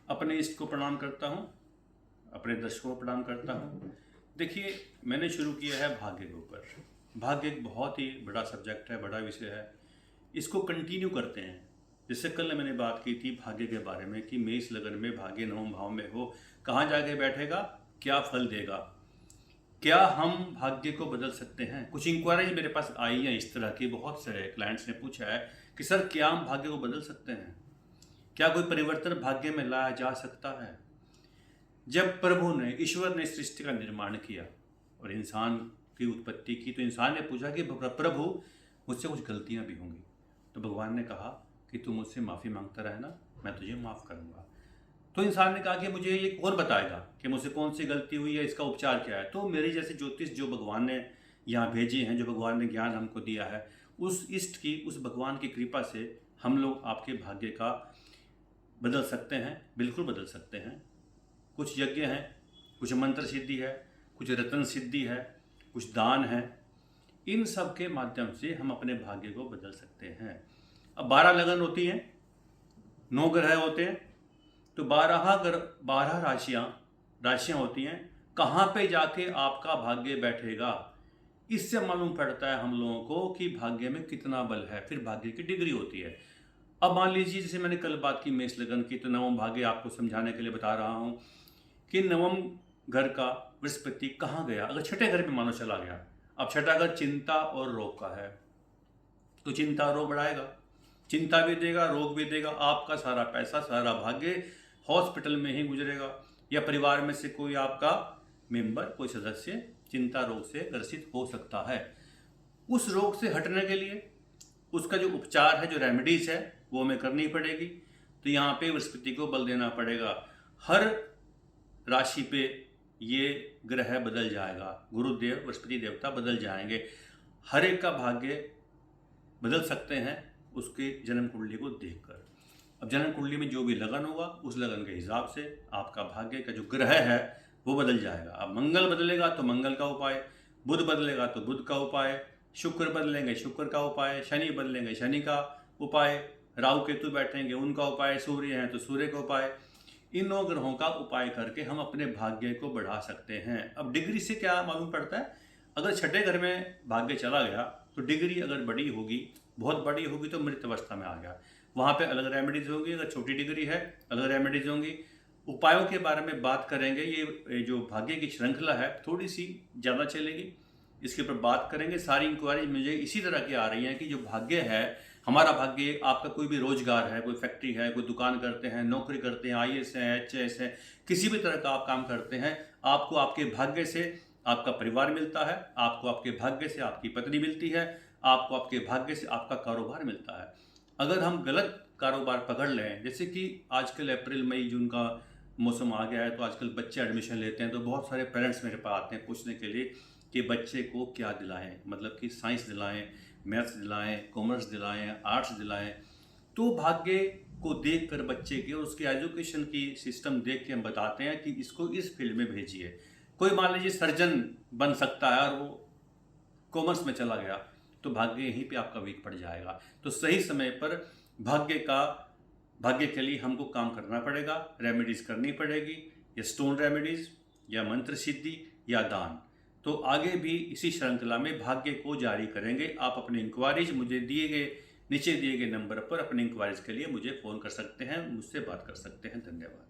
अपने इष्ट को प्रणाम करता हूँ, अपने दर्शकों को प्रणाम करता हूँ। देखिए, मैंने शुरू किया है भाग्य के ऊपर। भाग्य एक बहुत ही बड़ा सब्जेक्ट है, बड़ा विषय है। इसको कंटिन्यू करते हैं। जैसे कल मैंने बात की थी भाग्य के बारे में कि मेष लगन में भाग्य नवम भाव में हो, कहाँ जाके बैठेगा, क्या फल देगा, क्या हम भाग्य को बदल सकते हैं। कुछ इंक्वायरीज मेरे पास आई हैं इस तरह की, बहुत सारे क्लाइंट्स ने पूछा है कि सर क्या हम भाग्य को बदल सकते हैं, क्या कोई परिवर्तन भाग्य में लाया जा सकता है। जब प्रभु ने, ईश्वर ने सृष्टि का निर्माण किया और इंसान की उत्पत्ति की, तो इंसान ने पूछा कि प्रभु मुझसे कुछ गलतियां भी होंगी। तो भगवान ने कहा कि तू मुझसे माफ़ी मांगता रहना, मैं तुझे माफ़ करूंगा। तो इंसान ने कहा कि मुझे ये कौन बताएगा कि मुझसे कौन सी गलती हुई है, इसका उपचार क्या है। तो मेरी जैसे ज्योतिष जो भगवान ने यहाँ भेजी हैं, जो भगवान ने ज्ञान हमको दिया है, उस इष्ट की, उस भगवान की कृपा से हम लोग आपके भाग्य का बदल सकते हैं, बिल्कुल बदल सकते हैं। कुछ यज्ञ हैं, कुछ मंत्र सिद्धि है, कुछ रत्न सिद्धि है, कुछ दान है। इन सब के माध्यम से हम अपने भाग्य को बदल सकते हैं। अब 12 लगन होती हैं, 9 ग्रह होते हैं, तो 12 राशियाँ होती हैं। कहाँ पे जाके आपका भाग्य बैठेगा, इससे मालूम पड़ता है हम लोगों को कि भाग्य में कितना बल है। फिर भाग्य की डिग्री होती है। अब मान लीजिए, जैसे मैंने कल बात की मेष लगन की, तो नवम भाग्य आपको समझाने के लिए बता रहा हूँ कि नवम घर का बृहस्पति कहाँ गया। अगर छठे घर में मानो चला गया, अब छठा घर चिंता और रोग का है, तो चिंता और रोग बढ़ाएगा, चिंता भी देगा, रोग भी देगा। आपका सारा पैसा, सारा भाग्य हॉस्पिटल में ही गुजरेगा, या परिवार में से कोई आपका मेंबर, कोई सदस्य चिंता रोग से ग्रसित हो सकता है। उस रोग से हटने के लिए उसका जो उपचार है, जो रेमेडीज है, वो हमें करनी पड़ेगी। तो यहाँ पे बृहस्पति को बल देना पड़ेगा। हर राशि पे ये ग्रह बदल जाएगा, गुरुदेव बृहस्पति देवता बदल जाएंगे। हर एक का भाग्य बदल सकते हैं उसके जन्म कुंडली को देखकर। अब जन्म कुंडली में जो भी लगन होगा, उस लगन के हिसाब से आपका भाग्य का जो ग्रह है वो बदल जाएगा। अब मंगल बदलेगा तो मंगल का उपाय, बुध बदलेगा तो बुध का उपाय, शुक्र बदलेंगे शुक्र का उपाय, शनि बदलेंगे शनि का उपाय, राहु केतु बैठेंगे उनका उपाय, सूर्य हैं तो सूर्य का उपाय। इन 9 ग्रहों का उपाय करके हम अपने भाग्य को बढ़ा सकते हैं। अब डिग्री से क्या मालूम पड़ता है, अगर छठे घर में भाग्य चला गया तो डिग्री अगर बड़ी होगी, बहुत बड़ी होगी, तो मृत अवस्था में आ गया, वहाँ पे अलग रेमेडीज होगी। अगर छोटी डिग्री है, अलग रेमेडीज होंगी। उपायों के बारे में बात करेंगे। ये जो भाग्य की श्रृंखला है थोड़ी सी ज़्यादा चलेगी, इसके ऊपर बात करेंगे। सारी इंक्वायरी मुझे इसी तरह की आ रही हैं कि जो भाग्य है, हमारा भाग्य, आपका कोई भी रोजगार है, कोई फैक्ट्री है, कोई दुकान करते हैं, नौकरी करते हैं, IAS है, HAS है, किसी भी तरह का आप काम करते हैं, आपको आपके भाग्य से आपका परिवार मिलता है, आपको आपके भाग्य से आपकी पत्नी मिलती है, आपको आपके भाग्य से आपका कारोबार मिलता है। अगर हम गलत कारोबार पकड़ लें, जैसे कि आजकल अप्रैल मई जून का मौसम आ गया है, तो आजकल बच्चे एडमिशन लेते हैं, तो बहुत सारे पेरेंट्स मेरे पास आते हैं पूछने के लिए कि बच्चे को क्या दिलाएं, मतलब कि साइंस दिलाएं, मैथ्स दिलाएं, कॉमर्स दिलाएं, आर्ट्स दिलाएं। तो भाग्य को देख कर बच्चे के और उसके एजुकेशन की सिस्टम देख के हम बताते हैं कि इसको इस फील्ड में भेजिए। कोई मान लीजिए सर्जन बन सकता है और वो कॉमर्स में चला गया, तो भाग्य यहीं पे आपका वीक पड़ जाएगा। तो सही समय पर भाग्य के लिए हमको काम करना पड़ेगा, रेमेडीज करनी पड़ेगी, या स्टोन रेमेडीज, या मंत्र सिद्धि, या दान। तो आगे भी इसी श्रृंखला में भाग्य को जारी करेंगे। आप अपनी इंक्वायरीज मुझे नीचे दिए गए नंबर पर अपनी इंक्वायरीज के लिए मुझे फ़ोन कर सकते हैं, मुझसे बात कर सकते हैं। धन्यवाद।